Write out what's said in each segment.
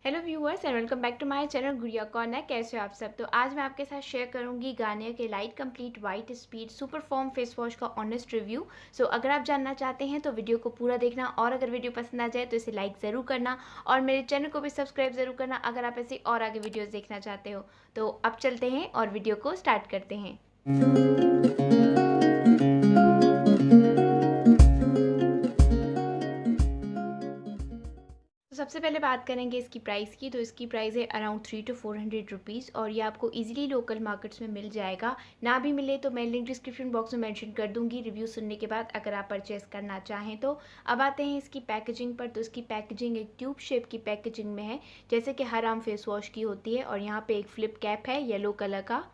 Hello viewers and welcome back to my channel Gudiya corner. कैसे हो आप सब। तो आज मैं आपके साथ शेयर करूंगी गार्नियर के light complete white speed super form face wash का ऑनेस्ट रिव्यू। सो अगर आप जानना चाहते हैं तो वीडियो को पूरा देखना, और अगर वीडियो पसंद आ जाए तो इसे लाइक ज़रूर करना और मेरे चैनल को भी सब्सक्राइब ज़रूर करना अगर आप ऐसे और आगे वीडियोज़ देखना चाहते हो। तो अब चलते हैं और वीडियो को स्टार्ट करते हैं। तो सबसे पहले बात करेंगे इसकी प्राइस की। तो इसकी प्राइस है अराउंड 300 to 400 रुपीज़ और ये आपको इजीली लोकल मार्केट्स में मिल जाएगा। ना भी मिले तो मैं लिंक डिस्क्रिप्शन बॉक्स में मेंशन कर दूंगी रिव्यू सुनने के बाद, अगर आप परचेस करना चाहें तो। अब आते हैं इसकी पैकेजिंग पर। तो इसकी पैकेजिंग एक ट्यूब शेप की पैकेजिंग में है, जैसे कि हर आम फेस वॉश की होती है। और यहाँ पे एक फ्लिप कैप है येलो कलर का,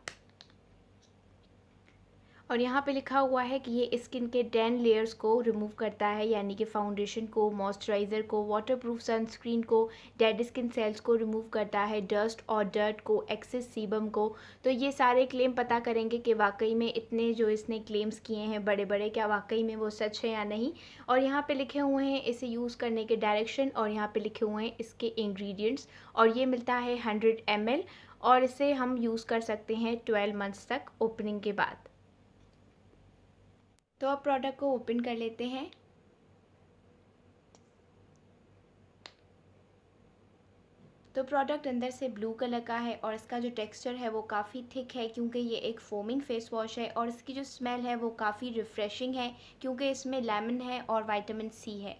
और यहाँ पे लिखा हुआ है कि ये स्किन के 10 लेयर्स को रिमूव करता है, यानी कि फाउंडेशन को, मॉइस्चराइज़र को, वाटरप्रूफ सनस्क्रीन को, डेड स्किन सेल्स को रिमूव करता है, डस्ट और डर्ट को, एक्सेस सीबम को। तो ये सारे क्लेम पता करेंगे कि वाकई में इतने जो इसने क्लेम्स किए हैं बड़े बड़े, क्या वाकई में वो सच है या नहीं। और यहाँ पे लिखे हुए हैं इसे यूज़ करने के डायरेक्शन, और यहाँ पे लिखे हुए हैं इसके इंग्रेडिएंट्स। और ये मिलता है 100 ml और इसे हम यूज़ कर सकते हैं 12 मंथ्स तक ओपनिंग के बाद। तो अब प्रोडक्ट को ओपन कर लेते हैं। तो प्रोडक्ट अंदर से ब्लू कलर का है और इसका जो टेक्सचर है वो काफ़ी थिक है, क्योंकि ये एक फोमिंग फेस वॉश है। और इसकी जो स्मेल है वो काफ़ी रिफ़्रेशिंग है, क्योंकि इसमें लेमन है और विटामिन सी है।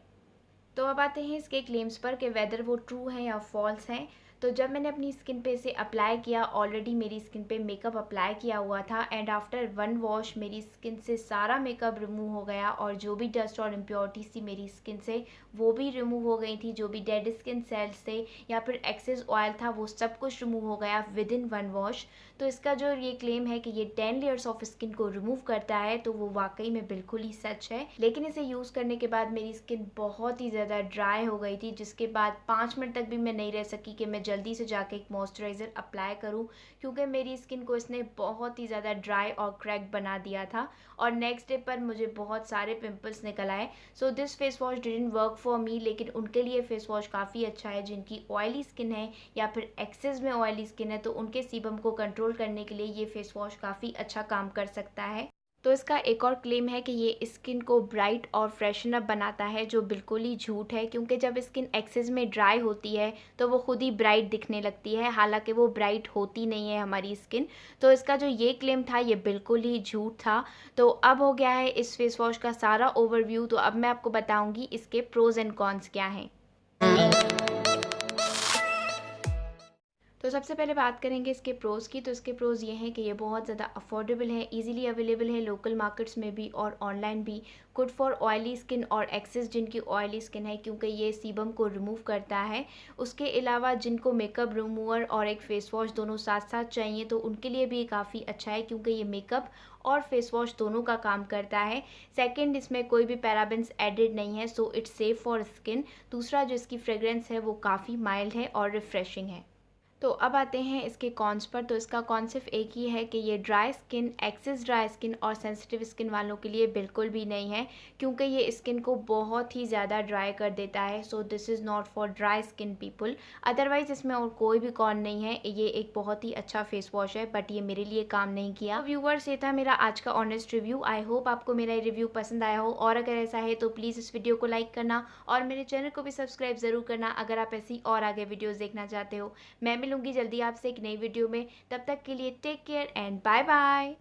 तो अब आते हैं इसके क्लेम्स पर कि वेदर वो ट्रू है या फॉल्स हैं। तो जब मैंने अपनी स्किन पे इसे अप्लाई किया, ऑलरेडी मेरी स्किन पे मेकअप अप्लाई किया हुआ था, एंड आफ्टर 1 वॉश मेरी स्किन से सारा मेकअप रिमूव हो गया, और जो भी डस्ट और इम्प्योरिटीज थी मेरी स्किन से वो भी रिमूव हो गई थी। जो भी डेड स्किन सेल्स थे या फिर एक्सेस ऑयल था वो सब कुछ रिमूव हो गया विद इन 1 वॉश। तो इसका जो ये क्लेम है कि ये 10 लेयर्स ऑफ स्किन को रिमूव करता है, तो वो वाकई में बिल्कुल ही सच है। लेकिन इसे यूज़ करने के बाद मेरी स्किन बहुत ही ज़्यादा ड्राई हो गई थी, जिसके बाद 5 मिनट तक भी मैं नहीं रह सकी कि मैं जल्दी से जाके एक मॉइस्चराइज़र अप्लाई करूं, क्योंकि मेरी स्किन को इसने बहुत ही ज़्यादा ड्राई और क्रैक बना दिया था। और नेक्स्ट डे पर मुझे बहुत सारे पिंपल्स निकल आए। So this face wash didn't work for me, लेकिन उनके लिए फेस वॉश काफ़ी अच्छा है जिनकी ऑयली स्किन है या फिर एक्सेस में ऑयली स्किन है। तो उनके सीबम को कंट्रोल करने के लिए ये फेस वॉश काफ़ी अच्छा काम कर सकता है। तो इसका एक और क्लेम है कि ये स्किन को ब्राइट और फ्रेशन अप बनाता है, जो बिल्कुल ही झूठ है, क्योंकि जब स्किन एक्सेस में ड्राई होती है तो वो खुद ही ब्राइट दिखने लगती है, हालांकि वो ब्राइट होती नहीं है हमारी स्किन। तो इसका जो ये क्लेम था ये बिल्कुल ही झूठ था। तो अब हो गया है इस फेस वॉश का सारा ओवरव्यू। तो अब मैं आपको बताऊंगी इसके प्रोज एंड कॉन्स क्या हैं। तो सबसे पहले बात करेंगे इसके प्रोज़ की। तो इसके प्रोज़ ये हैं कि ये बहुत ज़्यादा अफोर्डेबल है, इजीली अवेलेबल है लोकल मार्केट्स में भी और ऑनलाइन भी। गुड फॉर ऑयली स्किन और एक्सेस जिनकी ऑयली स्किन है, क्योंकि ये सीबम को रिमूव करता है। उसके अलावा जिनको मेकअप रिमूवर और एक फ़ेस वॉश दोनों साथ साथ चाहिए तो उनके लिए भी काफ़ी अच्छा है, क्योंकि ये मेकअप और फेस वॉश दोनों का काम करता है। सेकंड, इसमें कोई भी पैराबेन्स एडेड नहीं है, so it's safe for skin. दूसरा, जो इसकी फ्रेग्रेंस है वो काफ़ी माइल्ड है और रिफ्रेशिंग है। तो अब आते हैं इसके कॉन्स पर। तो इसका कॉन सिर्फ एक ही है कि ये dry skin, excess dry skin और सेंसिटिव स्किन वालों के लिए बिल्कुल भी नहीं है, क्योंकि ये स्किन को बहुत ही ज़्यादा ड्राई कर देता है। So this is not for dry skin people. Otherwise इसमें और कोई भी कॉन नहीं है। ये एक बहुत ही अच्छा फेस वॉश है, बट ये मेरे लिए काम नहीं किया। तो व्यूवर्स, ये था मेरा आज का ऑनेस्ट रिव्यू। आई होप आपको मेरा ये रिव्यू पसंद आया हो, और अगर ऐसा है तो प्लीज़ इस वीडियो को लाइक करना और मेरे चैनल को भी सब्सक्राइब ज़रूर करना अगर आप ऐसी और आगे वीडियोज़ देखना चाहते हो। मैं मिलूंगी जल्दी आपसे एक नई वीडियो में। तब तक के लिए take care and bye bye.